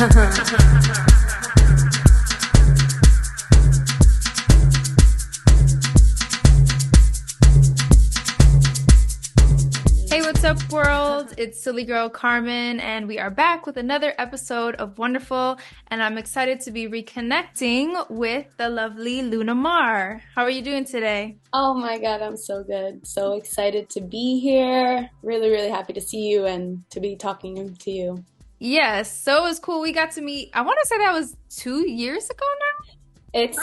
Hey, what's up, world? It's Silly Girl Carmen, and we are back with another episode of Wonderful. And I'm excited to be reconnecting with the lovely Luna Mar. How are you doing today? Oh my God, I'm so good. So excited to be here. Really, really happy to see you and to be talking to you. Yes, so it was cool. We got to meet, I want to say that was 2 years ago It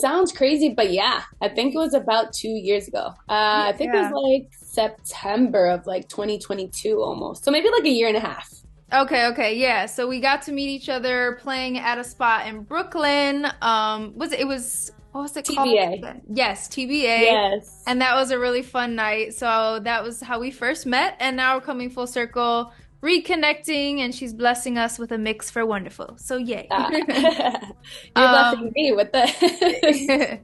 sounds crazy, but yeah, I think it was about 2 years ago. now? I think it was Yeah. like September of like 2022 almost. So maybe like a year and a half. Okay, yeah. So we got to meet each other playing at a spot in Brooklyn. What was it called? TBA. Yes, TBA. Yes. And that was a really fun night. So that was how we first met. And now we're coming full circle, reconnecting, and she's blessing us with a mix for wonderful. So yay. Uh, you're blessing Um, me with this.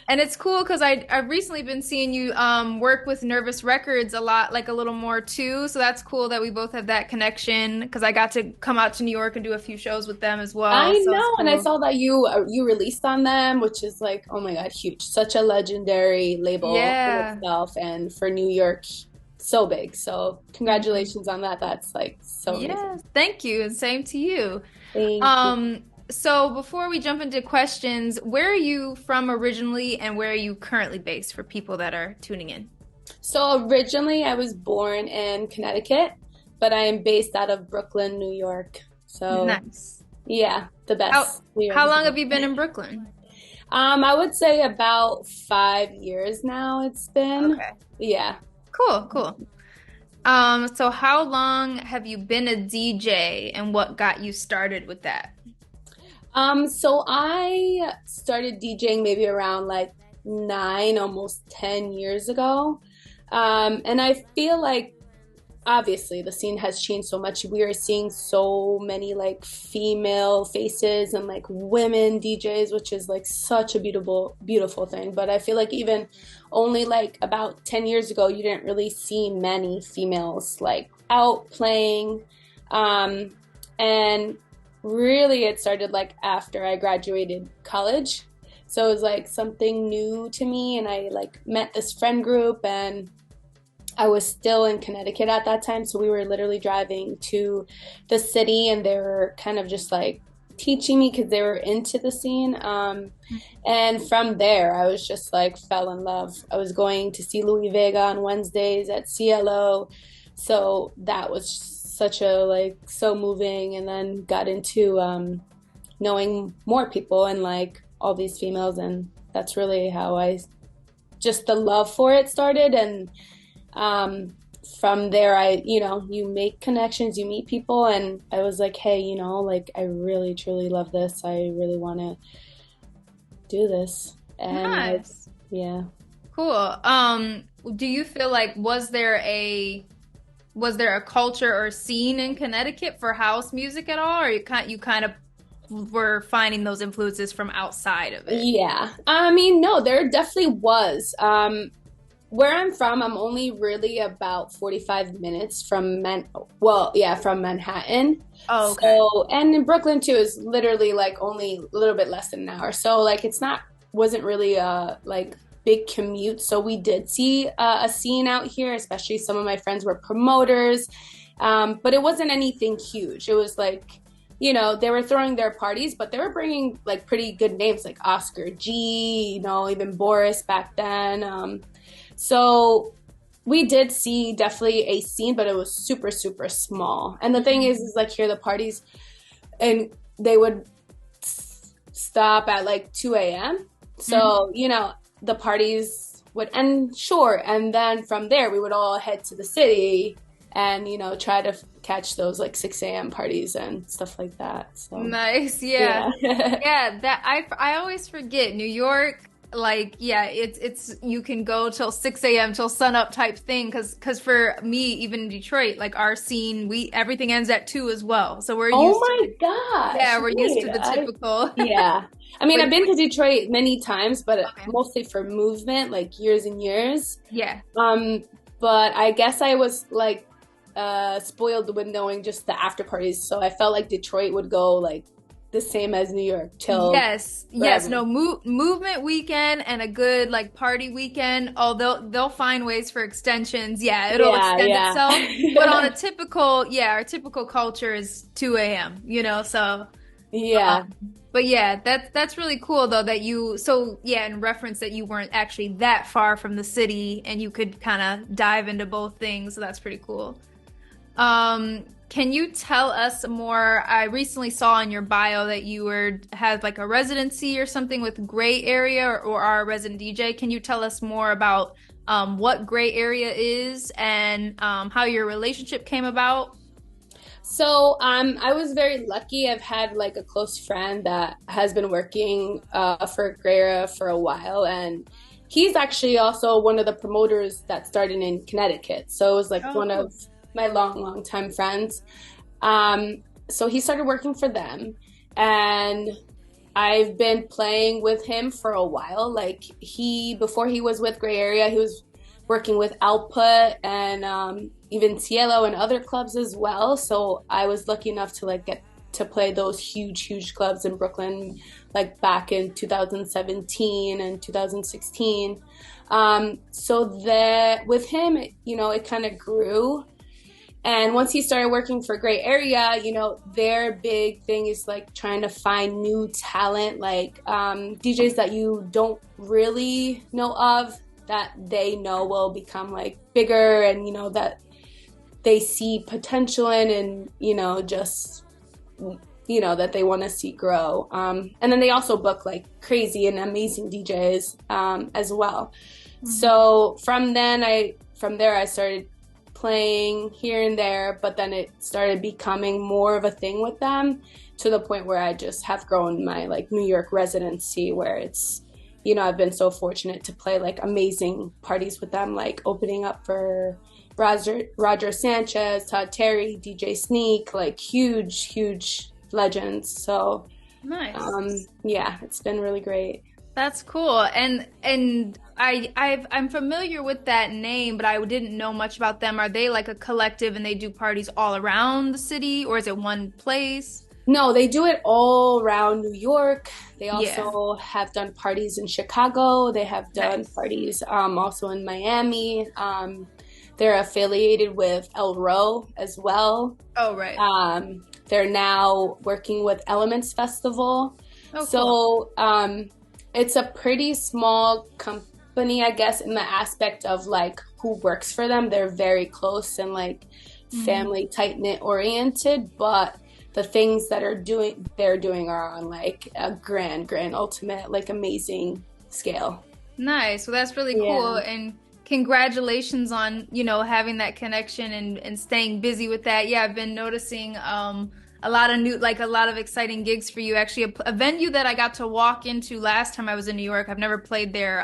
And it's cool because I've recently been seeing you work with Nervous Records a lot, like a little more too. So that's cool that we both have that connection because I got to come out to New York and do a few shows with them as I well. So it's know, and I cool. saw that you released on them, which is like, oh my God, huge. Such a legendary label in Yeah. itself, and for New York, so big. So Mhm. congratulations on that. That's like so Yeah. amazing. Thank you, and same to you. Thank you. Um, so before we jump into questions, where are you from originally and where are you currently based for people that are tuning in? So originally, I was born in Connecticut, but I am based out of Brooklyn, New York. So Nice. yeah, the How best New York how is the long have best. you been in Brooklyn? I would say about 5 years now it's been. Okay. Yeah. Cool. So how long have you been a DJ and what got you started with that? So I started DJing maybe around like 9, almost 10 years ago. And I feel like obviously the scene has changed so much. We are seeing so many like female faces and like women DJs, which is like such a beautiful, beautiful thing. But I feel like even only like about 10 years ago, you didn't really see many females like out playing. Um, and really, it started like after I graduated college. So it was like something new to me, and I like met this friend group, and I was still in Connecticut at that time, so we were literally driving to the city, and they were kind of just like teaching me because they were into the scene. And from there, I was just like fell in love. I was going to see Louis Vega on Wednesdays at CLO, so that was such a like so moving. And then got into knowing more people and like all these females, and that's really how I just the love for it started. And um, from there, you make connections, you meet people, and I was like, hey, like I really, truly love this. I really want to do this. And Nice. yeah. Cool. Do you feel like was there a culture or scene in Connecticut for house music at all, or you kind of were finding those influences from outside of it? Yeah. I mean, no, there definitely was. Where I'm from, I'm only really about 45 minutes from from Manhattan. Oh, okay. So, and in Brooklyn too is literally like only a little bit less than an hour. So like wasn't really a like big commute. So we did see a scene out here, especially some of my friends were promoters. But it wasn't anything huge. It was like, they were throwing their parties, but they were bringing like pretty good names like Oscar G, even Boris back then. So we did see definitely a scene, but it was super, super small. And the thing is like here the parties, and they would stop at like 2 a.m. Mhm. So, the parties would end short. And then from there, we would all head to the city and, try to catch those like 6 a.m. parties and stuff like that. So, Nice, yeah. yeah. Yeah, that I always forget New York, like, yeah, it's you can go till 6 a.m. till sunup type thing, because for me, even in Detroit, like our scene, we everything ends at 2 as well. So we're Oh used to my gosh. yeah, we're used Wait, to the typical. yeah. I mean, But I've been to Detroit many times, but okay. mostly for movement, like years and years. Yeah. Um, but I guess I was like spoiled with knowing just the after parties. So I felt like Detroit would go like the same as New York till Yes, forever. no movement weekend and a good like party weekend. Oh, they'll find ways for extensions. Yeah, it'll Yeah, extend itself. But on yeah. a typical, yeah, our typical culture is 2 a.m., you know, so Yeah. but yeah, that's really cool though that you so yeah, in reference that you weren't actually that far from the city and you could kind of dive into both things. So that's pretty cool. Can you tell us more? I recently saw in your bio that you were had like a residency or something with Gray Area or are a resident DJ. Can you tell us more about what Gray Area is and how your relationship came about? So I was very lucky. I've had like a close friend that has been working for Grera for a while, and he's actually also one of the promoters that started in Connecticut. So it was like Oh, one cool. of my long time friends. Um, so he started working for them, and I've been playing with him for a while. Like before he was with Gray Area, he was working with Output and even Cielo and other clubs as well. So I was lucky enough to like get to play those huge clubs in Brooklyn, like back in 2017 and 2016. So that with him, it kind of grew. And once he started working for Gray Area, their big thing is like trying to find new talent, like DJs that you don't really know of that they know will become like bigger and, that they see potential in and, just, that they want to see grow. And then they also book like crazy and amazing DJs as well. Mhm. So from there, I started playing here and there, but then it started becoming more of a thing with them to the point where I just have grown my like New York residency where it's, I've been so fortunate to play like amazing parties with them, like opening up for Roger Sanchez, Todd Terry, DJ Sneak, like huge legends. So Nice. yeah, it's been really great. That's cool. And I'm familiar with that name, but I didn't know much about them. Are they like a collective and they do parties all around the city, or is it one place? No, they do it all around New York. They Yeah. also have done parties in Chicago. They have done Nice. parties also in Miami. They're affiliated with El Row as well. Oh, right. They're now working with Elements Festival. Oh, cool. So it's a pretty small company, I guess, in the aspect of like who works for them. They're very close and like Mhm. family tight knit oriented, but the things that they're doing are on like a grand ultimate like amazing scale. Nice. Well, that's really cool. Yeah. And congratulations on, having that connection and staying busy with that. Yeah, I've been noticing a lot of a lot of exciting gigs for you. Actually, a venue that I got to walk into last time I was in New York. I've never played there.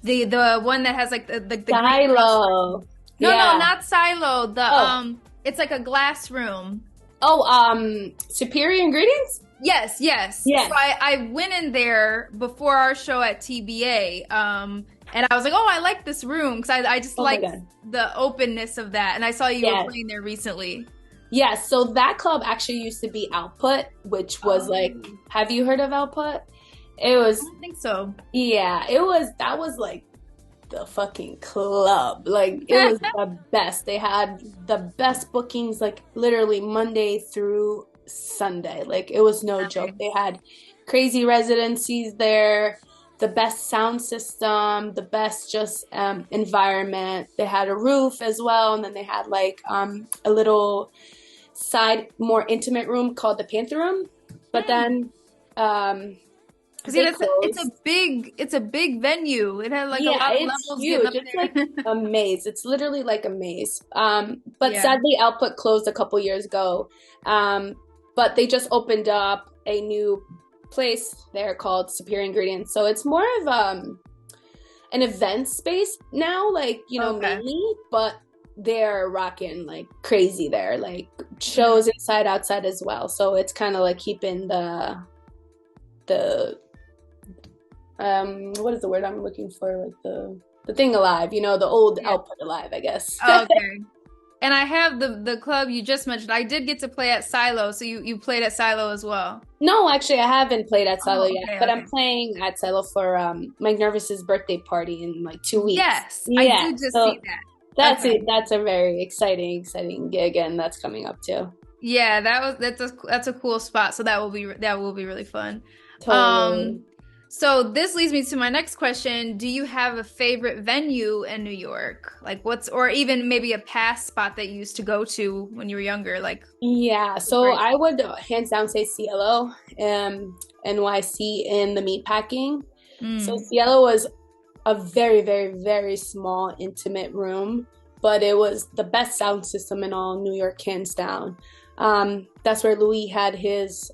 The one that has like the green room. Silo. No, Yeah. not Silo. The Oh. it's like a glass room. Oh, Superior Ingredients? Yes. So Yeah. I went in there before our show at TBA, and I was like, oh, I like this room because I just Oh my like God. the openness of that. And I saw you were Yes. playing there recently. Yeah, so that club actually used to be Output, which was like, Oh, have you heard of Output? It I was, don't think so. yeah, that was like the fucking club. Like, it was the best. They had the best bookings, like, literally Monday through Sunday. Like, it was no joke. They Nice. had crazy residencies there, the best sound system, the best just environment. They had a roof as well, and then they had like a little side, more intimate room called the Panther Room. But then um, Because yeah, they it's a closed. big venue. It had like a Yeah, lot of it's levels getting huge. up It's like there. a maze. It's literally like a maze. But Yeah. sadly, Output closed a couple years ago. Um, but they just opened up a new place there called Superior Ingredients. So it's more of an event space now, like, Okay. mainly, but they're rocking like crazy there, like shows inside, outside as well. So it's kind of like keeping the what is the word I'm looking for? Like the thing alive, the old Yeah. Output alive, I guess. Okay. And I have the club you just mentioned. I did get to play at Silo, so you played at Silo as well. No, actually, I haven't played at Silo Oh, yet, okay, but okay. I'm playing at Silo for Mike Nervous's birthday party in like 2 weeks. Yes, I Yeah, did just so see that. that's Okay. it. That's a very exciting gig, and that's coming up too. Yeah, that's a cool spot. So that will be really fun. Totally. Um, so this leads me to my next question. Do you have a favorite venue in New York? Like what's or even maybe a past spot that you used to go to when you were younger? Like Yeah, was so great. I would hands down say Cielo, NYC in the meatpacking. So Mm, Cielo was a very small, intimate room, but it was the best sound system in all New York, hands down. That's where Louis had his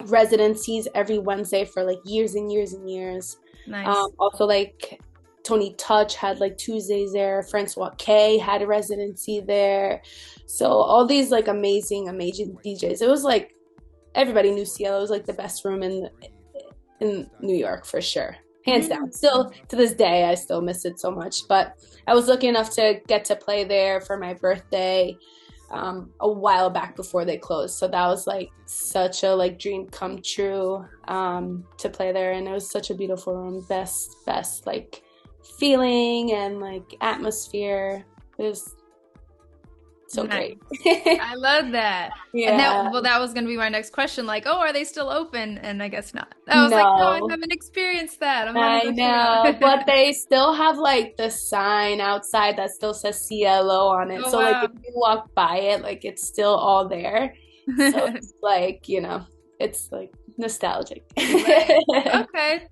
residencies every Wednesday for like years and years and years. nice. Also, like Tony Touch had like Tuesdays there. Francois K had a residency there. So all these like amazing DJs. It was like everybody knew Cielo. It was like the best room in New York for sure, hands down. Mm. Still to this day, I still miss it so much. But I was lucky enough to get to play there for my birthday a while back before they closed. So that was like such a like dream come true to play there, and it was such a beautiful room. Best like feeling and like atmosphere. It was so Nice. great. I love that. And Yeah. that was gonna be my next question. Like, oh, are they still open? And I guess not. I was like, no, I No. haven't experienced that. I'm gonna I go know, check it but out. they still have like the sign outside that still says Cielo on it. Oh So like wow. if you walk by it, like it's still all there. So it's like, it's like nostalgic. Right. Okay.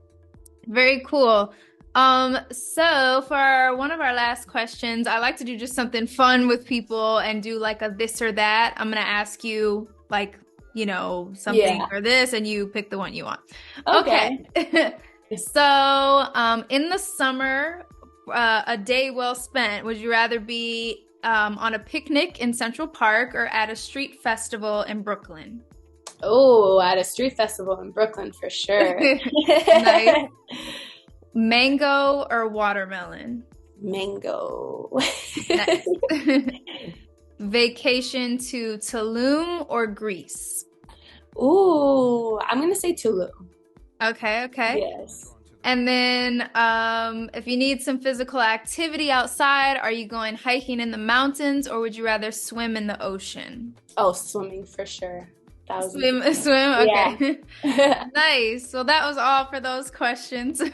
Very cool. So for one of our last questions, I like to do just something fun with people and do like a this or that. I'm gonna ask you like, something Yeah. or this, and you pick the one you want. Okay. Okay. So, in the summer, a day well spent, would you rather be on a picnic in Central Park or at a street festival in Brooklyn? Oh, at a street festival in Brooklyn for sure. Nice. Mango or watermelon? Mango. Nice. Vacation to Tulum or Greece? Ooh, I'm gonna say Tulum. Okay, okay. Yes. And then, if you need some physical activity outside, are you going hiking in the mountains or would you rather swim in the ocean? Oh, swimming for sure. Thousand Swim, percent. swim. Yeah. Okay. Nice. Well, that was all for those questions. Do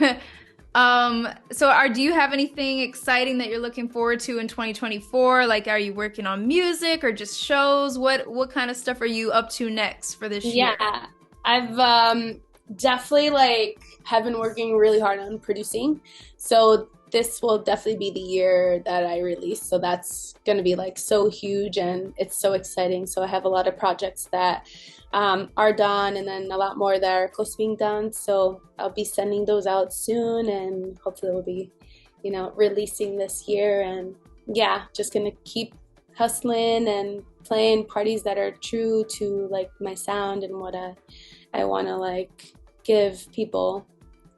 you have anything exciting that you're looking forward to in 2024? Like, are you working on music or just shows? What kind of stuff are you up to next for this year? Yeah, I've definitely like have been working really hard on producing. So this will definitely be the year that I release. So that's gonna be like so huge and it's so exciting. So I have a lot of projects that are done and then a lot more that are close to being done. So I'll be sending those out soon and hopefully we'll be, releasing this year. And yeah, just gonna keep hustling and playing parties that are true to like my sound and what I want to like give people.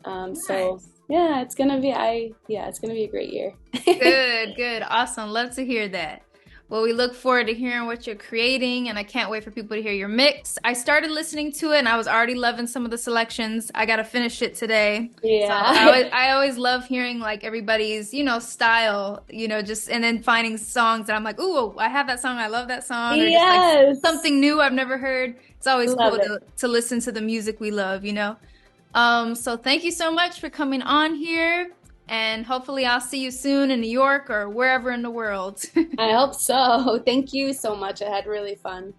So Nice. yeah, it's gonna be a great year. Good, good. Awesome. Love to hear that. Well, we look forward to hearing what you're creating, and I can't wait for people to hear your mix. I started listening to it, and I was already loving some of the selections. I gotta finish it today. So Yeah. I always love hearing like everybody's, style, just and then finding songs that I'm like, ooh, I have that song, I love that song, or just like Yes. something new I've never heard. It's always Love cool it. to listen to the music we love. So thank you so much for coming on here. And hopefully I'll see you soon in New York or wherever in the world. I hope so. Thank you so much. I had really fun.